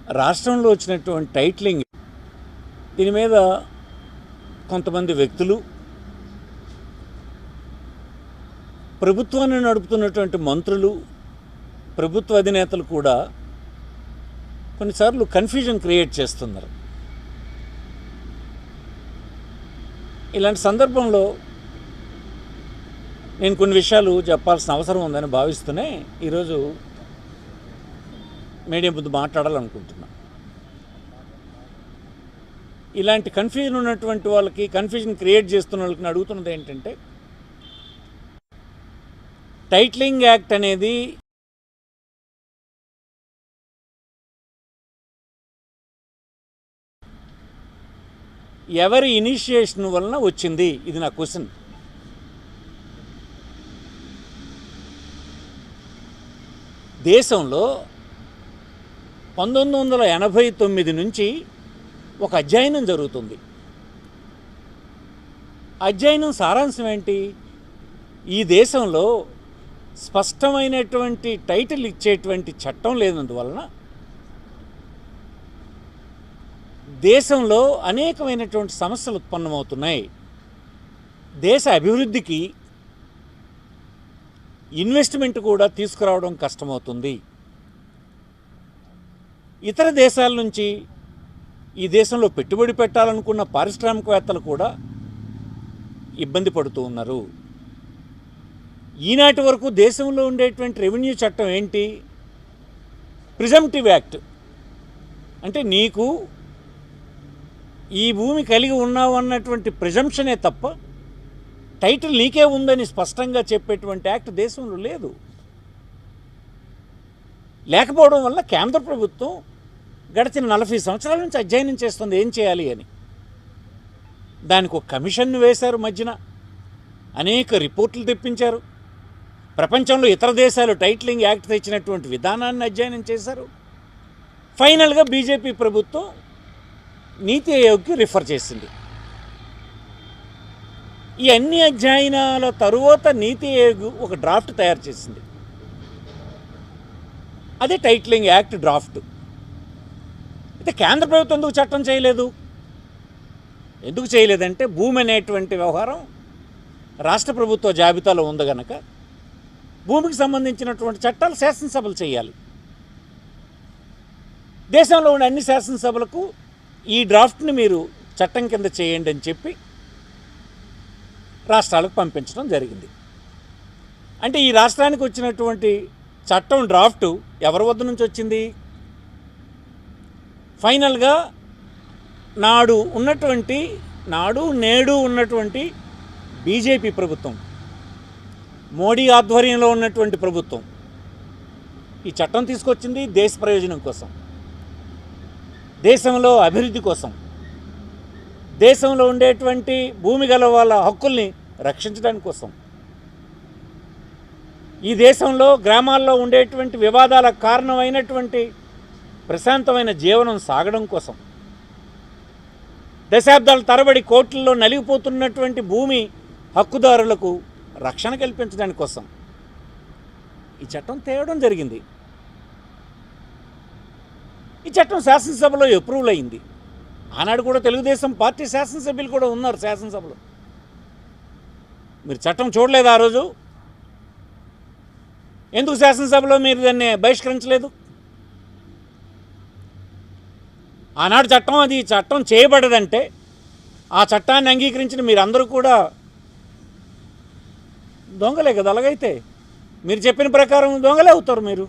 రాష్ట్రంలో వచ్చినటువంటి టైటిలింగ్ దీని మీద కొంతమంది వ్యక్తులు, ప్రభుత్వాన్ని నడుపుతున్నటువంటి మంత్రులు, ప్రభుత్వ అధినేతలు కూడా కొన్నిసార్లు కన్ఫ్యూజన్ క్రియేట్ చేస్తున్నారు. ఇలాంటి సందర్భంలో నేను కొన్ని విషయాలు చెప్పాల్సిన అవసరం ఉందని భావిస్తూనే ఈరోజు మీడియా ముందు మాట్లాడాలనుకుంటున్నా. ఇలాంటి కన్ఫ్యూజన్ ఉన్నటువంటి వాళ్ళకి, కన్ఫ్యూజన్ క్రియేట్ చేస్తున్న వాళ్ళకి అడుగుతున్నది ఏంటంటే, టైటిలింగ్ యాక్ట్ అనేది ఎవరి ఇనిషియేషన్ వలన వచ్చింది? ఇది నా క్వశ్చన్. దేశంలో 1989 నుంచి ఒక అధ్యయనం జరుగుతుంది. అధ్యయనం సారాంశం ఏంటి? ఈ దేశంలో స్పష్టమైనటువంటి టైటిల్ ఇచ్చేటువంటి చట్టం లేనందువలన దేశంలో అనేకమైనటువంటి సమస్యలు ఉత్పన్నమవుతున్నాయి. దేశ అభివృద్ధికి ఇన్వెస్ట్మెంట్ కూడా తీసుకురావడం కష్టమవుతుంది. ఇతర దేశాల నుంచి ఈ దేశంలో పెట్టుబడి పెట్టాలనుకున్న పారిశ్రామికవేత్తలు కూడా ఇబ్బంది పడుతూ ఉన్నారు. ఈనాటి వరకు దేశంలో ఉండేటువంటి రెవెన్యూ చట్టం ఏంటి? Presumptive act. అంటే నీకు ఈ భూమి కలిగి ఉన్నావు అన్నటువంటి ప్రిజంప్షనే తప్ప టైటిల్ నీకే ఉందని స్పష్టంగా చెప్పేటువంటి యాక్ట్ దేశంలో లేదు. లేకపోవడం వల్ల కేంద్ర ప్రభుత్వం గడిచిన 40 సంవత్సరాల నుంచి అధ్యయనం చేస్తుంది ఏం చేయాలి అని. దానికి ఒక కమిషన్ను వేశారు, మధ్యన అనేక రిపోర్ట్లు తెప్పించారు. ప్రపంచంలో ఇతర దేశాలు టైటిలింగ్ యాక్ట్ తెచ్చినటువంటి విధానాన్ని అధ్యయనం చేశారు. ఫైనల్గా బీజేపీ ప్రభుత్వం నీతి ఆయోగ్కి రిఫర్ చేసింది. ఈ అన్ని అధ్యయనాల తరువాత నీతి ఆయోగ్ ఒక డ్రాఫ్ట్ తయారు చేసింది. అదే టైటిలింగ్ యాక్ట్ డ్రాఫ్ట్. అయితే కేంద్ర ప్రభుత్వం ఎందుకు చట్టం చేయలేదు? ఎందుకు చేయలేదంటే, భూమి అనేటువంటి వ్యవహారం రాష్ట్ర ప్రభుత్వ జాబితాలో ఉంది కనుక భూమికి సంబంధించినటువంటి చట్టాలు శాసనసభలు చేయాలి. దేశంలో ఉన్న అన్ని శాసనసభలకు ఈ డ్రాఫ్ట్ని మీరు చట్టం కింద చేయండి అని చెప్పి రాష్ట్రాలకు పంపించడం జరిగింది. అంటే ఈ రాష్ట్రానికి వచ్చినటువంటి చట్టం డ్రాఫ్టు ఎవరి వద్ద నుంచి వచ్చింది? ఫైనల్గా నాడు నేడు ఉన్నటువంటి బీజేపీ ప్రభుత్వం, మోడీ ఆధ్వర్యంలో ఉన్నటువంటి ప్రభుత్వం ఈ చట్టం తీసుకొచ్చింది దేశ ప్రయోజనం కోసం, దేశంలో అభివృద్ధి కోసం, దేశంలో ఉండేటువంటి భూమి గల వాళ్ళ హక్కుల్ని రక్షించడానికి కోసం, ఈ దేశంలో గ్రామాల్లో ఉండేటువంటి వివాదాలకు కారణమైనటువంటి ప్రశాంతమైన జీవనం సాగడం కోసం, దశాబ్దాల తరబడి కోట్లలో నలిగిపోతున్నటువంటి భూమి హక్కుదారులకు రక్షణ కల్పించడానికి కోసం ఈ చట్టం తేవడం జరిగింది. ఈ చట్టం శాసనసభలో అప్రూవల్ అయింది. ఆనాడు కూడా తెలుగుదేశం పార్టీ శాసనసభ్యులు కూడా ఉన్నారు శాసనసభలో. మీరు చట్టం చూడలేదు ఆ రోజు? ఎందుకు శాసనసభలో మీరు దాన్ని బహిష్కరించలేదు? ఆనాడు చట్టం చేయబడదంటే ఆ చట్టాన్ని అంగీకరించిన మీరందరూ కూడా దొంగలే కదా. అలాగైతే మీరు చెప్పిన ప్రకారం దొంగలే అవుతారు మీరు.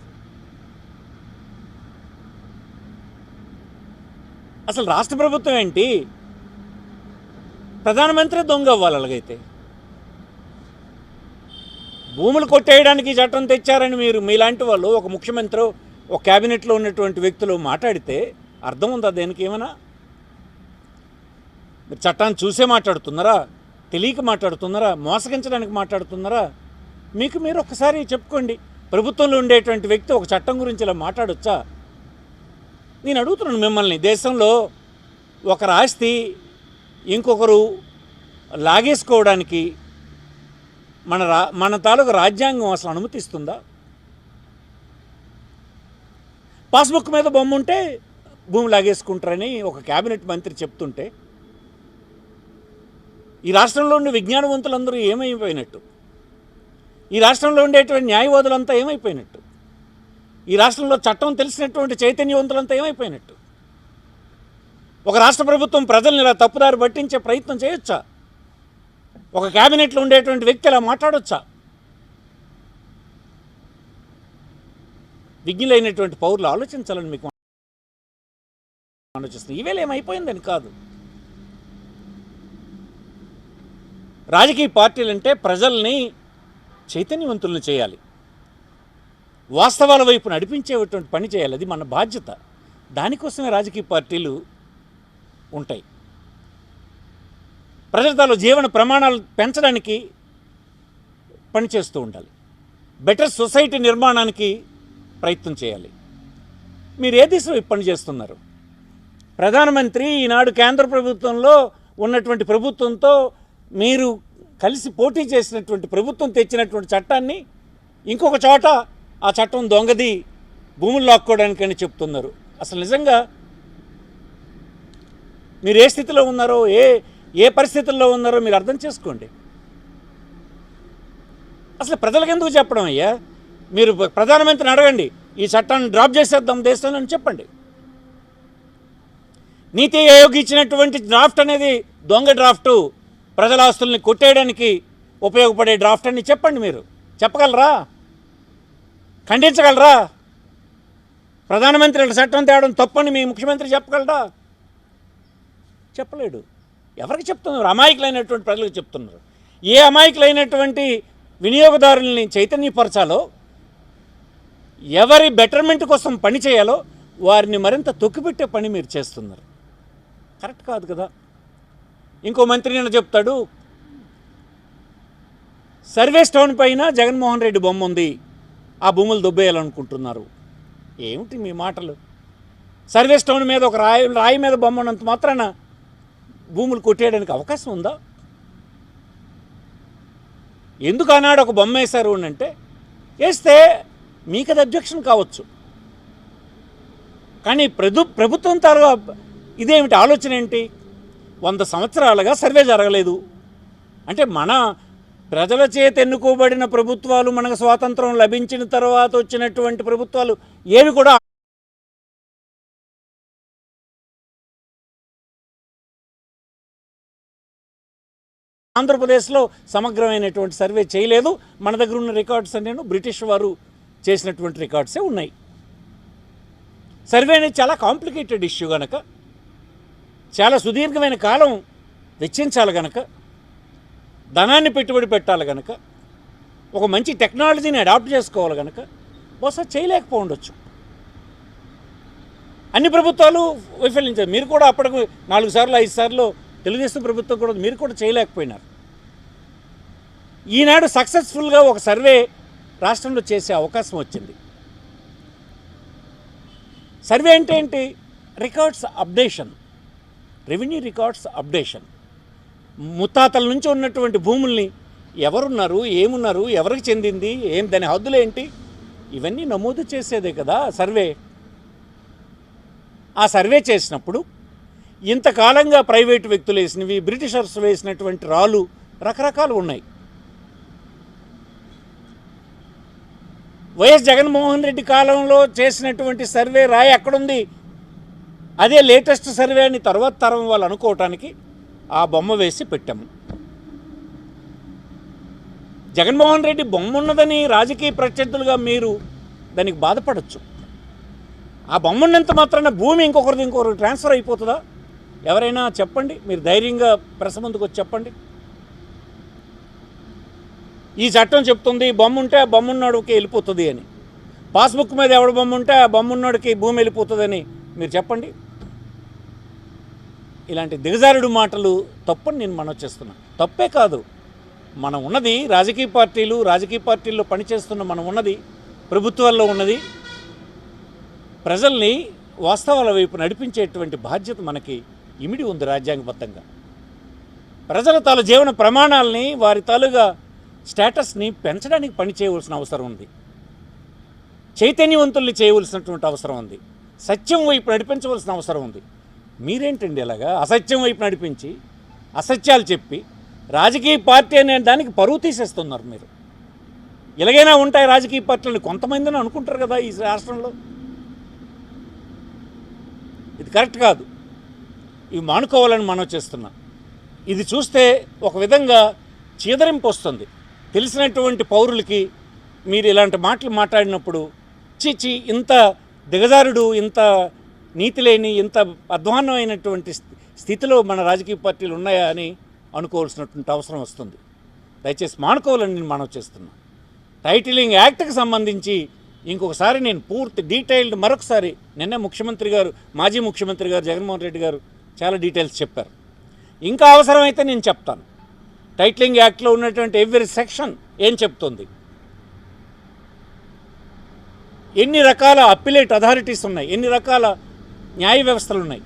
అసలు రాష్ట్ర ప్రభుత్వం ఏంటి? ప్రధానమంత్రి దొంగ అవ్వాలి. అలాగైతే భూములు కొట్టేయడానికి చట్టం తెచ్చారని మీలాంటి వాళ్ళు, ఒక ముఖ్యమంత్రి, ఒక క్యాబినెట్లో ఉన్నటువంటి వ్యక్తులు మాట్లాడితే అర్థం ఉందా దేనికి? ఏమైనా మీరు చట్టాన్ని చూసే మాట్లాడుతున్నారా? తెలియక మాట్లాడుతున్నారా? మోసగించడానికి మాట్లాడుతున్నారా? మీకు మీరు ఒక్కసారి చెప్పుకోండి. ప్రభుత్వంలో ఉండేటువంటి వ్యక్తి ఒక చట్టం గురించి ఇలా మాట్లాడొచ్చా? నేను అడుగుతున్నాను మిమ్మల్ని. దేశంలో ఒకరి ఆస్తి ఇంకొకరు లాగేసుకోవడానికి మన తాలూకు రాజ్యాంగం అసలు అనుమతిస్తుందా? పాస్బుక్ మీద బొమ్మ ఉంటే భూమి లాగేసుకుంటారని ఒక క్యాబినెట్ మంత్రి చెప్తుంటే ఈ రాష్ట్రంలో ఉండే విజ్ఞానవంతులందరూ ఏమైపోయినట్టు? ఈ రాష్ట్రంలో ఉండేటువంటి న్యాయవాదులంతా ఏమైపోయినట్టు? ఈ రాష్ట్రంలో చట్టం తెలిసినటువంటి చైతన్యవంతులంతా ఏమైపోయినట్టు? ఒక రాష్ట్ర ప్రభుత్వం ప్రజల్ని ఇలా తప్పుదారి పట్టించే ప్రయత్నం చేయొచ్చా? ఒక క్యాబినెట్లో ఉండేటువంటి వ్యక్తి ఇలా మాట్లాడొచ్చా? విజ్ఞులైనటువంటి పౌరులు ఆలోచించాలని మీకు ఆలోచిస్తుంది. ఈవేళ ఏమైపోయిందని కాదు. రాజకీయ పార్టీలంటే ప్రజల్ని చైతన్యవంతులను చేయాలి, వాస్తవాల వైపు నడిపించేటువంటి పని చేయాలి. అది మన బాధ్యత. దానికోసమే రాజకీయ పార్టీలు ఉంటాయి. ప్రజల తాలూ జీవన ప్రమాణాలు పెంచడానికి పనిచేస్తూ ఉండాలి. బెటర్ సొసైటీ నిర్మాణానికి ప్రయత్నం చేయాలి. మీరు ఏ దిశలో పని చేస్తున్నారు? ప్రధానమంత్రి ఈనాడు కేంద్ర ప్రభుత్వంలో ఉన్నటువంటి ప్రభుత్వంతో మీరు కలిసి పోటీ చేసినటువంటి ప్రభుత్వం తెచ్చినటువంటి చట్టాన్ని ఇంకొక చోట ఆ చట్టం దొంగది, భూములు లాక్కోవడానికని చెప్తున్నారు. అసలు నిజంగా మీరు ఏ స్థితిలో ఉన్నారో, ఏ పరిస్థితుల్లో ఉన్నారో మీరు అర్థం చేసుకోండి. అసలు ప్రజలకు ఎందుకు చెప్పడం అయ్యా? మీరు ప్రధానమంత్రిని అడగండి, ఈ చట్టాన్ని డ్రాప్ చేసేద్దాం దేశంలో అని చెప్పండి. నీతి ఆయోగ్ ఇచ్చినటువంటి డ్రాఫ్ట్ అనేది దొంగ డ్రాఫ్టు, ప్రజల ఆస్తుల్ని కొట్టేయడానికి ఉపయోగపడే డ్రాఫ్ట్ అని చెప్పండి. మీరు చెప్పగలరా? ఖండించగలరా? ప్రధానమంత్రి చట్టం తేవడం తప్పని మీ ముఖ్యమంత్రి చెప్పగలరా? చెప్పలేడు. ఎవరికి చెప్తున్నారు? అమాయకులైనటువంటి ప్రజలకు చెప్తున్నారు. ఏ అమాయకులైనటువంటి వినియోగదారుల్ని చైతన్యపరచాలో, ఎవరి బెటర్మెంట్ కోసం పని చేయాలో వారిని మరింత తొక్కిపెట్టే పని మీరు చేస్తున్నారు. కరెక్ట్ కాదు కదా. ఇంకో మంత్రి నేను చెప్తాడు, సర్వే స్టోన్ పైన జగన్మోహన్ రెడ్డి బొమ్మ ఉంది, ఆ భూములు దొబ్బేయాలనుకుంటున్నారు. ఏమిటి మీ మాటలు? సర్వే స్టోన్ మీద ఒక రాయి మీద బొమ్మ ఉన్నంత మాత్రాన భూములు కొట్టేయడానికి అవకాశం ఉందా? ఎందుకు ఆనాడు ఒక బొమ్మ వేశారు అంటే, వేస్తే మీకు అది అబ్జెక్షన్ కావచ్చు, కానీ ప్రభుత్వం తాలూగా ఇదేమిటి ఆలోచన ఏంటి? 100 సంవత్సరాలుగా సర్వే జరగలేదు అంటే, మన ప్రజల చేత ఎన్నుకోబడిన ప్రభుత్వాలు, మనకు స్వాతంత్రం లభించిన తర్వాత వచ్చినటువంటి ప్రభుత్వాలు ఏవి కూడా ఆంధ్రప్రదేశ్లో సమగ్రమైనటువంటి సర్వే చేయలేదు. మన దగ్గర ఉన్న రికార్డ్స్ అన్నీ బ్రిటిష్ వారు చేసినటువంటి రికార్డ్సే ఉన్నాయి. సర్వే అనేది చాలా కాంప్లికేటెడ్ ఇష్యూ కనుక, చాలా సుదీర్ఘమైన కాలం వెచ్చించాలి కనుక, ధనాన్ని పెట్టుబడి పెట్టాలి కనుక, ఒక మంచి టెక్నాలజీని అడాప్ట్ చేసుకోవాలి కనుక బహుశా చేయలేకపోవచ్చు. అన్ని ప్రభుత్వాలు వైఫల్యించారు. మీరు కూడా అప్పటికి 4 సార్లు 5 సార్లు తెలుగుదేశం ప్రభుత్వం కూడా మీరు కూడా చేయలేకపోయినారు. ఈనాడు సక్సెస్ఫుల్గా ఒక సర్వే రాష్ట్రంలో చేసే అవకాశం వచ్చింది. సర్వే అంటే ఏంటి? Records updation, revenue records updation. ముత్తాతల నుంచి ఉన్నటువంటి భూముల్ని ఎవరున్నారు, ఏమున్నారు, ఎవరికి చెందింది, దాని హద్దులు ఏంటి, ఇవన్నీ నమోదు చేసేదే కదా సర్వే. ఆ సర్వే చేసినప్పుడు ఇంతకాలంగా ప్రైవేటు వ్యక్తులు వేసినవి, బ్రిటిషర్స్ వేసినటువంటి రాళ్ళు రకరకాలు ఉన్నాయి. వైఎస్ జగన్మోహన్ రెడ్డి కాలంలో చేసినటువంటి సర్వే రాయి ఎక్కడుంది, అదే లేటెస్ట్ సర్వే అని తర్వాత తరం వాళ్ళు అనుకోవటానికి ఆ బొమ్మ వేసి పెట్టాము. జగన్మోహన్ రెడ్డి బొమ్మ ఉన్నదని రాజకీయ ప్రత్యర్థులుగా మీరు దానికి బాధపడచ్చు. ఆ బొమ్మ ఉన్నంత మాత్రాన భూమి ఇంకొకరికి ట్రాన్స్ఫర్ అయిపోతుందా? ఎవరైనా చెప్పండి. మీరు ధైర్యంగా ప్రెస్ ముందుకు వచ్చి చెప్పండి. ఈ చట్టం చెప్తుంది బొమ్మ ఉంటే ఆ బొమ్మ ఉన్నోడికి వెళ్ళిపోతుంది అని. పాస్బుక్ మీద ఎవడ బొమ్మ ఉంటే ఆ బొమ్మ ఉన్నోడికి భూమి వెళ్ళిపోతుందని మీరు చెప్పండి. ఇలాంటి దిగజారుడు మాటలు తప్పని నేను మనవి చేస్తున్నాను. తప్పే కాదు, మనం ఉన్నది రాజకీయ పార్టీల్లో పనిచేస్తున్న మనం ఉన్నది ప్రభుత్వాల్లో ఉన్నది ప్రజల్ని వాస్తవాల వైపు నడిపించేటువంటి బాధ్యత మనకి ఇమిడి ఉంది రాజ్యాంగబద్ధంగా. ప్రజల తాలూ జీవన ప్రమాణాలని, వారి తాలూగా స్టేటస్ని పెంచడానికి పని చేయవలసిన అవసరం ఉంది. చైతన్యవంతుల్ని చేయవలసినటువంటి అవసరం ఉంది. సత్యం వైపు నడిపించవలసిన అవసరం ఉంది. మీరేంటండి ఇలాగా అసత్యం వైపు నడిపించి అసత్యాలు చెప్పి రాజకీయ పార్టీ అనే దానికి పరువు తీసేస్తున్నారు మీరు. ఇలాగైనా ఉంటాయి రాజకీయ పార్టీలు కొంతమందిని అనుకుంటారు కదా ఈ రాష్ట్రంలో. ఇది కరెక్ట్ కాదు. ఇవి మానుకోవాలని మనం చేస్తున్నాం. ఇది చూస్తే ఒక విధంగా చీదరింపు వస్తుంది. తెలిసినటువంటి పౌరులకి మీరు ఇలాంటి మాటలు మాట్లాడినప్పుడు చిచి ఇంత దిగజారుడు, ఇంత నీతి లేని, ఇంత అధ్వాన్నమైనటువంటి స్థితిలో మన రాజకీయ పార్టీలు ఉన్నాయా అని అనుకోవాల్సినటువంటి అవసరం వస్తుంది. దయచేసి మానుకోవాలని నేను మనం చేస్తున్నాను. టైటిలింగ్ యాక్ట్కి సంబంధించి ఇంకొకసారి నేను పూర్తి డీటెయిల్డ్ మరొకసారి నిన్నే ముఖ్యమంత్రి గారు, మాజీ ముఖ్యమంత్రి గారు జగన్మోహన్ రెడ్డి గారు చాలా డీటెయిల్స్ చెప్పారు. ఇంకా అవసరమైతే నేను చెప్తాను. టైటిలింగ్ యాక్ట్లో ఉన్నటువంటి ఎవ్రీ సెక్షన్ ఏం చెప్తుంది, ఎన్ని రకాల అప్పిలేట్ అథారిటీస్ ఉన్నాయి, ఎన్ని రకాల న్యాయ వ్యవస్థలు ఉన్నాయి,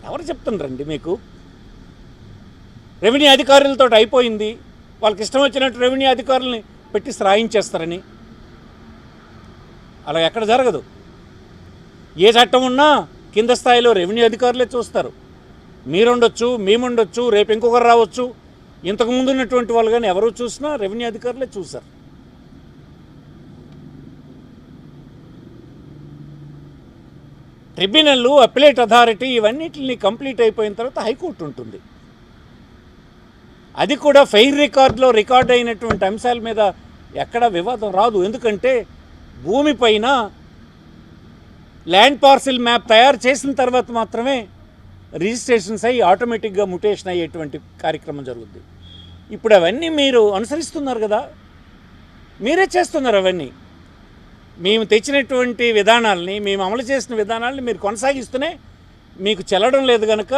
ఎవరు చెప్తుండ్రండి మీకు? రెవెన్యూ అధికారులతో అయిపోయింది, వాళ్ళకి ఇష్టం వచ్చినట్టు రెవెన్యూ అధికారులని పెట్టి రాయించేస్తారని. అలా ఎక్కడ జరగదు. ఏ చట్టం ఉన్నా కింద స్థాయిలో రెవెన్యూ అధికారులే చూస్తారు. మీరుండొచ్చు, మేముండొచ్చు, రేపు ఇంకొకరు రావచ్చు. ఇంతకుముందు ఉన్నటువంటి వాళ్ళు కానీ ఎవరు చూసినా రెవెన్యూ అధికారులే చూశారు. ట్రిబ్యునల్, అప్పిలేట్ అథారిటీ ఇవన్నిటిని కంప్లీట్ అయిపోయిన తర్వాత హైకోర్టు ఉంటుంది. అది కూడా ఫెయిర్ రికార్డులో రికార్డ్ అయినటువంటి అంశాల మీద ఎక్కడ వివాదం రాదు. ఎందుకంటే భూమిపైన ల్యాండ్ పార్సిల్ మ్యాప్ తయారు చేసిన తర్వాత మాత్రమే రిజిస్ట్రేషన్స్ అయ్యి ఆటోమేటిక్గా మ్యుటేషన్ అయ్యేటువంటి కార్యక్రమం జరుగుద్ది. ఇప్పుడు అవన్నీ మీరు అనుసరిస్తున్నారు కదా, మీరే చేస్తున్నారు. అవన్నీ మేము తెచ్చినటువంటి విధానాలని, మేము అమలు చేసిన విధానాలని మీరు కొనసాగిస్తూనే మీకు చెల్లడం లేదు కనుక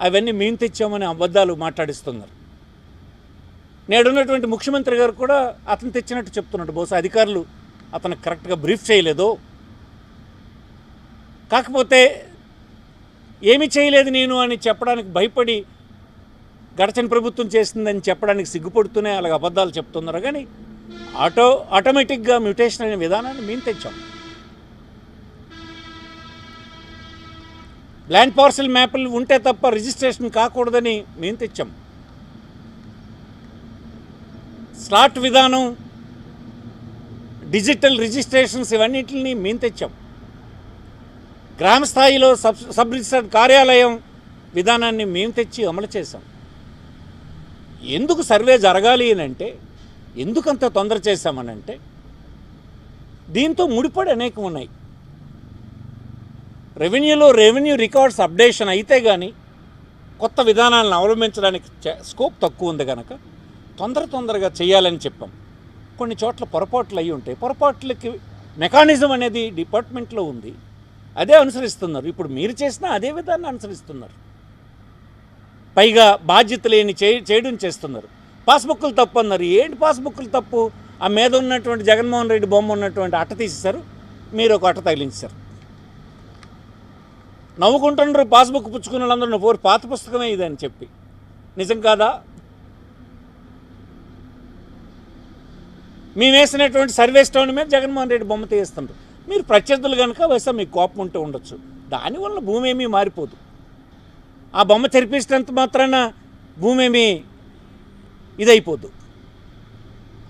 అవన్నీ మేము తెచ్చామని అబద్ధాలు మాట్లాడిస్తున్నారు. నేడున్నటువంటి ముఖ్యమంత్రి గారు కూడా అతను తెచ్చినట్టు చెప్తున్నాడు. బహుశా అధికారులు అతను కరెక్ట్గా బ్రీఫ్ చేయలేదో, కాకపోతే ఏమీ చేయలేదు నేను అని చెప్పడానికి భయపడి గడచిన ప్రభుత్వం చేసిందని చెప్పడానికి సిగ్గుపడుతూనే అలాగ అబద్ధాలు చెప్తున్నారు. కానీ ఆటోమేటిక్గా మ్యూటేషన్ అనే విధానాన్ని మేము తెచ్చాం. ల్యాండ్ పార్సల్ మ్యాప్లు ఉంటే తప్ప రిజిస్ట్రేషన్ కాకూడదని మేము తెచ్చాం. స్లాట్ విధానం, డిజిటల్ రిజిస్ట్రేషన్స్ ఇవన్నిటిని మేము తెచ్చాం. గ్రామ స్థాయిలో సబ్ రిజిస్టర్ కార్యాలయం విధానాన్ని మేము తెచ్చి అమలు చేశాం. ఎందుకు సర్వే జరగాలి అని అంటే, ఎందుకంత తొందర చేశామనంటే దీంతో ముడిపడి అనేకం ఉన్నాయి. రెవెన్యూలో రెవెన్యూ రికార్డ్స్ అప్డేషన్ అయితే కానీ కొత్త విధానాలను అవలంబించడానికి స్కోప్ తక్కువ ఉంది కనుక తొందరగా చేయాలని చెప్పాం. కొన్ని చోట్ల పొరపాట్లు అయి ఉంటాయి. పొరపాట్లకి మెకానిజం అనేది డిపార్ట్మెంట్లో ఉంది, అదే అనుసరిస్తున్నారు. ఇప్పుడు మీరు చేసినా అదే విధాన్ని అనుసరిస్తున్నారు. పైగా బాధ్యత లేని చేయడం చేస్తున్నారు. పాస్బుక్లు తప్పు అన్నారు. ఏంటి పాస్బుక్లు తప్పు? ఆ మీద ఉన్నటువంటి జగన్మోహన్ రెడ్డి బొమ్మ ఉన్నటువంటి అట్ట తీసేశారు, మీరు ఒక అట్ట తగిలించారు. నవ్వుకుంటున్నారు పాస్బుక్ పుచ్చుకున్న వాళ్ళందరూ, నువ్వు పాత పుస్తకమే ఇదని చెప్పి. నిజం కాదా? మేము వేసినటువంటి సర్వే స్టోన్ మీద జగన్మోహన్ రెడ్డి బొమ్మ తీస్తున్నారు. మీరు ప్రత్యర్థులు కనుక వస్తే మీకు కోపం ఉంటూ ఉండొచ్చు. దానివల్ల భూమి ఏమీ మారిపోదు. ఆ బొమ్మ తెరిపించినంత మాత్రాన భూమి ఏమీ ఇదైపోద్దు.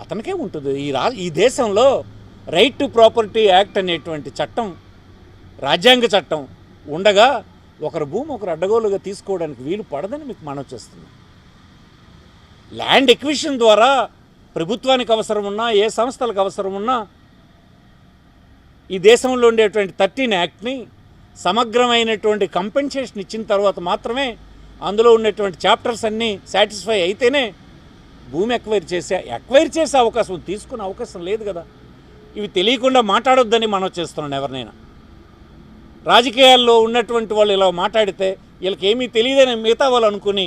అతనికే ఉంటుంది. ఈ దేశంలో రైట్ టు ప్రాపర్టీ యాక్ట్ అనేటువంటి చట్టం, రాజ్యాంగ చట్టం ఉండగా ఒకరు భూమి ఒకరు అడ్డగోలుగా తీసుకోవడానికి వీలు పడదని మీకు మనవి చేస్తున్నాం. ల్యాండ్ ఎక్విజిషన్ ద్వారా ప్రభుత్వానికి అవసరం ఉన్నా, ఏ సంస్థలకు అవసరం ఉన్నా, ఈ దేశంలో ఉండేటువంటి 13 యాక్ట్ని సమగ్రమైనటువంటి కంపెన్సేషన్ ఇచ్చిన తర్వాత మాత్రమే అందులో ఉన్నటువంటి చాప్టర్స్ అన్నీ సాటిస్ఫై అయితేనే భూమి ఎక్వైర్ చేసే అవకాశం, తీసుకునే అవకాశం లేదు కదా. ఇవి తెలియకుండా మాట్లాడొద్దని మనం చేస్తున్నాం. ఎవరినైనా రాజకీయాల్లో ఉన్నటువంటి వాళ్ళు ఇలా మాట్లాడితే వీళ్ళకి ఏమీ తెలియదని మిగతా వాళ్ళు అనుకుని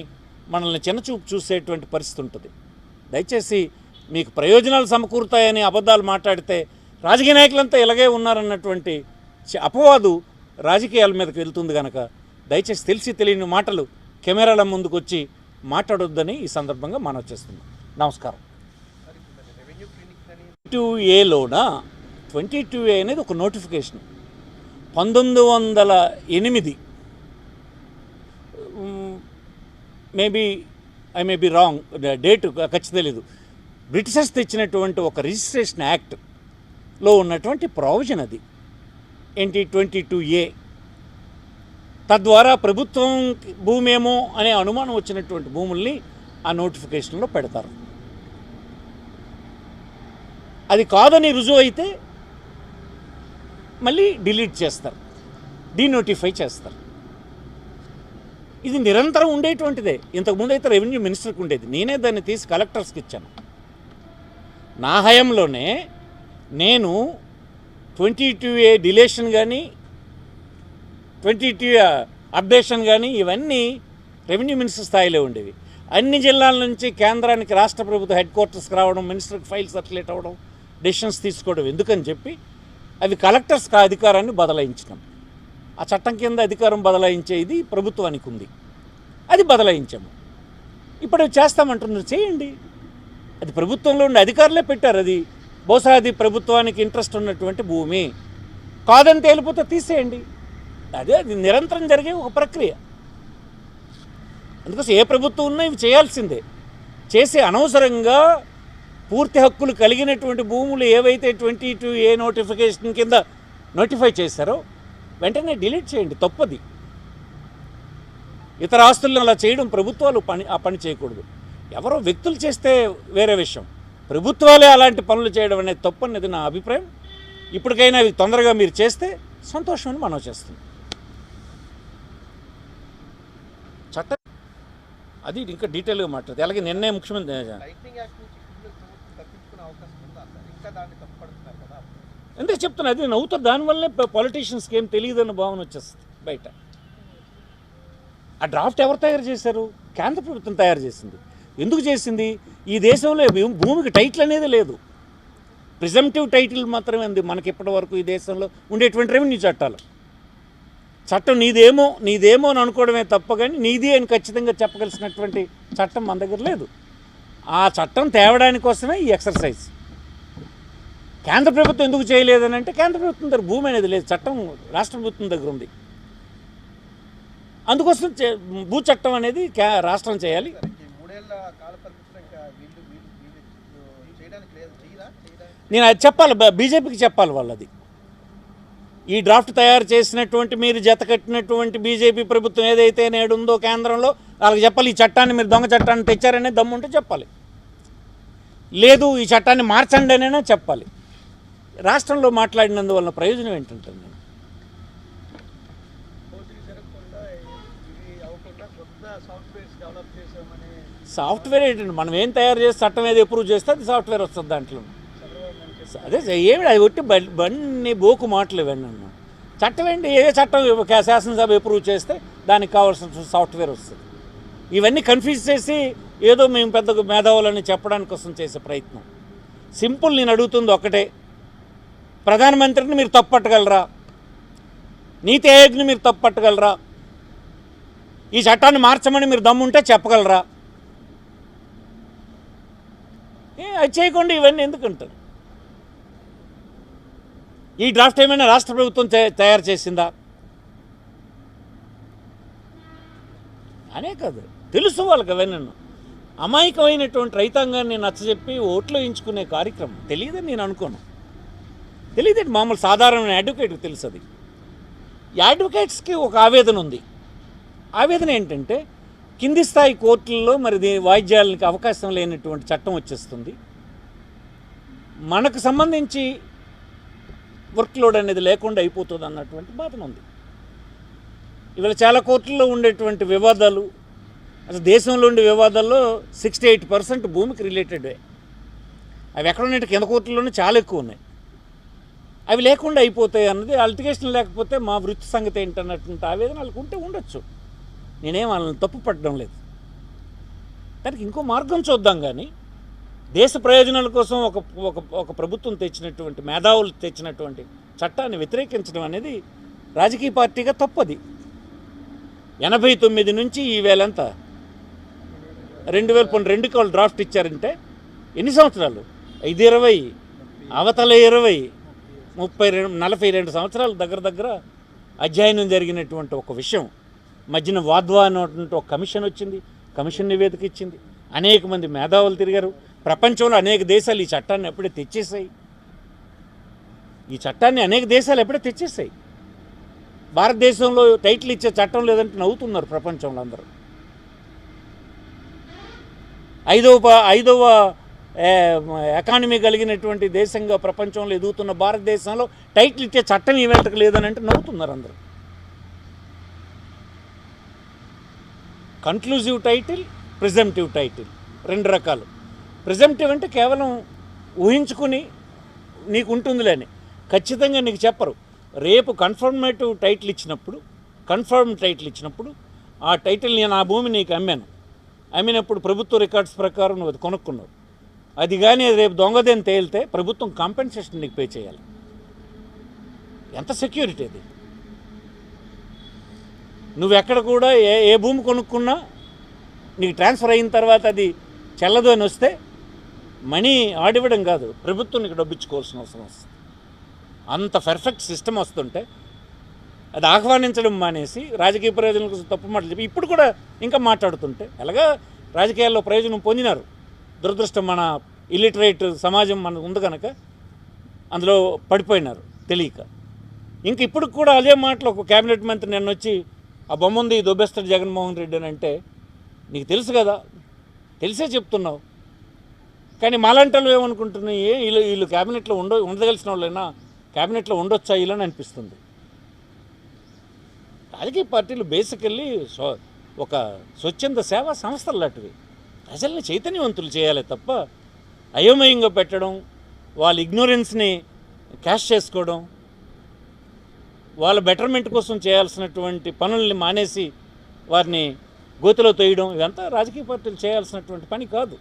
మనల్ని చిన్నచూపు చూసేటువంటి పరిస్థితి ఉంటుంది. దయచేసి మీకు ప్రయోజనాలు సమకూరుతాయని అబద్ధాలు మాట్లాడితే రాజకీయ నాయకులంతా ఇలాగే ఉన్నారన్నటువంటి అపవాదు రాజకీయాల మీదకి వెళ్తుంది కనుక దయచేసి తెలిసి తెలియని మాటలు కెమెరాల ముందుకు వచ్చి మాట్లాడొద్దని ఈ సందర్భంగా మనం చేస్తున్నాం. నమస్కారం. 22A అనేది ఒక notification. 1908 maybe I may be wrong, date ఖచ్చితంగా లేదు, బ్రిటిషర్స్ తెచ్చినటువంటి ఒక రిజిస్ట్రేషన్ యాక్ట్లో ఉన్నటువంటి ప్రావిజన్ అది ఏంటి 22A. తద్వారా ప్రభుత్వం భూమి ఏమో అనే అనుమానం వచ్చినటువంటి భూముల్ని ఆ నోటిఫికేషన్లో పెడతారు. అది కాదని రుజువు అయితే మళ్ళీ డిలీట్ చేస్తారు, డీనోటిఫై చేస్తారు. ఇది నిరంతరం ఉండేటువంటిదే. ఇంతకుముందు అయితే రెవెన్యూ మినిస్టర్కి ఉండేది, నేనే దాన్ని తీసి కలెక్టర్స్కి ఇచ్చాను. నా హయాంలోనే నేను 22A డిలేషన్ కానీ 22A అప్డేషన్ కానీ ఇవన్నీ రెవెన్యూ మినిస్టర్ స్థాయిలో ఉండేవి. అన్ని జిల్లాల నుంచి కేంద్రానికి రాష్ట్ర ప్రభుత్వ హెడ్ క్వార్టర్స్కి రావడం, మినిస్టర్కి ఫైల్ సర్క్యులేట్ అవ్వడం, డెసిషన్స్ తీసుకోవడం ఎందుకని చెప్పి అవి కలెక్టర్స్కి అధికారాన్ని బదలాయించినాం. ఆ చట్టం కింద అధికారం బదలాయించేది ప్రభుత్వానికి ఉంది, అది బదలాయించాము. ఇప్పుడు అవి చేస్తామంటున్నారు, చేయండి. అది ప్రభుత్వంలో ఉండే అధికారులే పెట్టారు. అది బహుశా అది ప్రభుత్వానికి ఇంట్రెస్ట్ ఉన్నటువంటి భూమి కాదని తేలిపోతే తీసేయండి. అది నిరంతరం జరిగే ఒక ప్రక్రియ. అందుకోసం ఏ ప్రభుత్వం ఉన్నా ఇవి చేయాల్సిందే. చేసి అనవసరంగా పూర్తి హక్కులు కలిగినటువంటి భూములు ఏవైతే 22A నోటిఫికేషన్ కింద నోటిఫై చేశారో వెంటనే డిలీట్ చేయండి, తప్పది. ఇతర ఆస్తులను అలా చేయడం ప్రభుత్వాలు ఆ పని చేయకూడదు. ఎవరో వ్యక్తులు చేస్తే వేరే విషయం, ప్రభుత్వాలే అలాంటి పనులు చేయడం అనేది తప్పనేది నా అభిప్రాయం. ఇప్పటికైనా అవి తొందరగా మీరు చేస్తే సంతోషం అని మనం చేస్తుంది. చట్టం అది ఇంకా డీటెయిల్గా మాట్లాడుతుంది. అలాగే నిన్నే ముఖ్యమంత్రి ఎందుకు చెప్తున్నా, అది నవ్వుతారు. దానివల్లే పాలిటీషియన్స్కి ఏం తెలియదన్న భావన వచ్చేస్తుంది బయట. ఆ డ్రాఫ్ట్ ఎవరు తయారు చేశారు? కేంద్ర ప్రభుత్వం తయారు చేసింది. ఎందుకు చేసింది? ఈ దేశంలో భూమికి టైటిల్ అనేది లేదు, ప్రిజంప్టివ్ టైటిల్ మాత్రమే ఉంది మనకి ఇప్పటి వరకు ఈ దేశంలో ఉండేటువంటి రెవెన్యూ చట్టాలు. చట్టం నీదేమో అని అనుకోవడమే తప్ప, కానీ నీది అని ఖచ్చితంగా చెప్పగలిసినటువంటి చట్టం మన దగ్గర లేదు. ఆ చట్టం తేవడానికి కోసమే ఈ ఎక్సర్సైజ్. కేంద్ర ప్రభుత్వం ఎందుకు చేయలేదని అంటే, కేంద్ర ప్రభుత్వం దగ్గర భూమి అనేది లేదు, చట్టం రాష్ట్ర ప్రభుత్వం దగ్గర ఉంది. అందుకోసం భూ చట్టం అనేది రాష్ట్రం చేయాలి. నేను అది చెప్పాలి, బీజేపీకి చెప్పాలి వాళ్ళది. ఈ డ్రాఫ్ట్ తయారు చేసినటువంటి మీరు జత కట్టినటువంటి బీజేపీ ప్రభుత్వం ఏదైతే నేడు ఉందో కేంద్రంలో, వాళ్ళకి చెప్పాలి ఈ చట్టాన్ని మీరు దొంగ చట్టాన్ని తెచ్చారనే దమ్ముంటే చెప్పాలి. లేదు ఈ చట్టాన్ని మార్చండి అనైనా చెప్పాలి. రాష్ట్రంలో మాట్లాడినందువల్ల ప్రయోజనం ఏంటంటే, నేను సాఫ్ట్వేర్ ఏంటండి, మనం ఏం తయారు చేసి చట్టం ఏది అప్రూవ్ చేస్తే అది సాఫ్ట్వేర్ వస్తుంది దాంట్లో. అదే ఏమి అది ఒట్టి బండి బోకు మాటలు ఇవన్నీ. చట్టం ఏంటి, ఏ చట్టం శాసనసభ అప్రూవ్ చేస్తే దానికి కావాల్సిన సాఫ్ట్వేర్ వస్తుంది. ఇవన్నీ కన్ఫ్యూజ్ చేసి ఏదో మేము పెద్ద మేధావులని చెప్పడానికి కోసం చేసే ప్రయత్నం. సింపుల్, నేను అడుగుతుంది ఒకటే, ప్రధానమంత్రిని మీరు తప్పట్టగలరా? నీతి ఆయోగ్ని మీరు తప్పట్టగలరా? ఈ చట్టాన్ని మార్చమని మీరు దమ్ముంటే చెప్పగలరా? అది చేయకుండా ఇవన్నీ ఎందుకంటారు? ఈ డ్రాఫ్ట్ ఏమైనా రాష్ట్ర ప్రభుత్వం తయారు చేసిందా అనే కాదు, తెలుసు వాళ్ళకి అవన్నీ. అమాయకమైనటువంటి రైతాంగాన్ని నచ్చజెప్పి ఓట్లు వేయించుకునే కార్యక్రమం తెలియదని నేను అనుకోను. తెలియదండి, మామూలు సాధారణమైన అడ్వకేట్కి తెలుసు. అది ఈ అడ్వకేట్స్కి ఒక ఆవేదన ఉంది. ఆవేదన ఏంటంటే, కింది స్థాయి కోర్టుల్లో మరి వాయిద్యాలకి అవకాశం లేనటువంటి చట్టం వచ్చేస్తుంది, మనకు సంబంధించి వర్క్ లోడ్ అనేది లేకుండా అయిపోతుంది అన్నటువంటి బాధన ఉంది. ఇవాళ చాలా కోర్టుల్లో ఉండేటువంటి వివాదాలు, అసలు దేశంలో ఉండే వివాదాల్లో 68% భూమికి రిలేటెడ్. అవి ఎక్కడ ఉన్నట్టు కింద కోర్టుల్లోనే చాలా ఎక్కువ ఉన్నాయి. అవి లేకుండా అయిపోతాయి అన్నది, అలిటిగేషన్ లేకపోతే మా వృత్తి సంగతి ఏంటన్నటువంటి ఆవేదన వాళ్ళకు ఉంటే ఉండొచ్చు. నేనేం వాళ్ళని తప్పు పట్టడం లేదు. దానికి ఇంకో మార్గం చూద్దాం. కానీ దేశ ప్రయోజనాల కోసం ఒక ప్రభుత్వం తెచ్చినటువంటి, మేధావులు తెచ్చినటువంటి చట్టాన్ని వ్యతిరేకించడం అనేది రాజకీయ పార్టీగా తప్పది. 89 నుంచి ఈ వేలంతా 2012కి వాళ్ళు డ్రాఫ్ట్ ఇచ్చారంటే ఎన్ని సంవత్సరాలు? 5-20, అవతల 20, 42 సంవత్సరాలు దగ్గర అధ్యయనం జరిగినటువంటి ఒక విషయం. మధ్యన వాద్వా అనేటువంటి ఒక కమిషన్ వచ్చింది, కమిషన్ నివేదిక ఇచ్చింది, అనేక మంది మేధావులు తిరిగారు. ప్రపంచంలో అనేక దేశాలు ఈ చట్టాన్ని ఎప్పుడే తెచ్చేసాయి. ఈ చట్టాన్ని అనేక దేశాలు ఎప్పుడే తెచ్చేసాయి. భారతదేశంలో టైటిల్ ఇచ్చే చట్టం లేదంటే నవ్వుతున్నారు ప్రపంచంలో అందరూ. ఐదవ ఎకానమీ కలిగినటువంటి దేశంగా ప్రపంచంలో ఎదుగుతున్న భారతదేశంలో టైటిల్ ఇచ్చే చట్టం ఈ వేళకు లేదని అంటే నవ్వుతున్నారు అందరూ. కన్క్లూజివ్ టైటిల్, ప్రిజంప్టివ్ టైటిల్, రెండు రకాలు. ప్రిజంప్టివ్ అంటే కేవలం ఊహించుకుని నీకు ఉంటుందిలేని, ఖచ్చితంగా నీకు చెప్పరు. రేపు కన్ఫర్మేటివ్ టైటిల్ ఇచ్చినప్పుడు, ఆ టైటిల్ నేను ఆ భూమి నీకు అమ్మినప్పుడు ప్రభుత్వ రికార్డ్స్ ప్రకారం నువ్వు అది కొనుక్కున్నావు. అది కానీ రేపు దొంగదేని తేలితే ప్రభుత్వం కాంపెన్సేషన్ నీకు పే చేయాలి. ఎంత సెక్యూరిటీ అది? నువ్వెక్కడ కూడా ఏ భూమి కొనుక్కున్నా నీకు ట్రాన్స్ఫర్ అయిన తర్వాత అది చెల్లదు అని వస్తే మనీ ఆడివ్వడం కాదు, ప్రభుత్వం నీకు డబ్బిచ్చుకోవాల్సిన అవసరం వస్తుంది. అంత పర్ఫెక్ట్ సిస్టమ్ వస్తుంటే అది ఆహ్వానించడం మానేసి రాజకీయ ప్రయోజనం కోసం తప్పు మాటలు చెప్పి ఇప్పుడు కూడా ఇంకా మాట్లాడుతుంటే ఎలాగా రాజకీయాల్లో ప్రయోజనం పొందినారు. దురదృష్టం మన ఇల్లిటరేట్ సమాజం మన ఉంది కనుక అందులో పడిపోయినారు తెలియక. ఇంక ఇప్పుడు కూడా అదే మాటలు ఒక క్యాబినెట్ మంత్రి నిన్న వచ్చి ఆ బొమ్మ ఉంది దొబ్బేస్తాడు జగన్మోహన్ రెడ్డి అని అంటే నీకు తెలుసు కదా, తెలిసే చెప్తున్నావు. కానీ మాలాంటి వాళ్ళు ఏమనుకుంటున్నాయి, వీళ్ళు క్యాబినెట్లో ఉండగలిసిన వాళ్ళైనా క్యాబినెట్లో ఉండొచ్చా వీళ్ళని అనిపిస్తుంది. రాజకీయ పార్టీలు బేసికల్లీ ఒక స్వచ్ఛంద సేవా సంస్థలు లాంటివి. ప్రజల్ని చైతన్యవంతులు చేయాలి తప్ప అయోమయంగా పెట్టడం, వాళ్ళ ఇగ్నోరెన్స్ని క్యాష్ చేసుకోవడం, వాళ్ళ బెటర్మెంట్ కోసం చేయాల్సినటువంటి పనుల్ని మానేసి వారిని గోతిలో తోయడం, ఇదంతా రాజకీయ పార్టీలు చేయాల్సినటువంటి పని కాదు.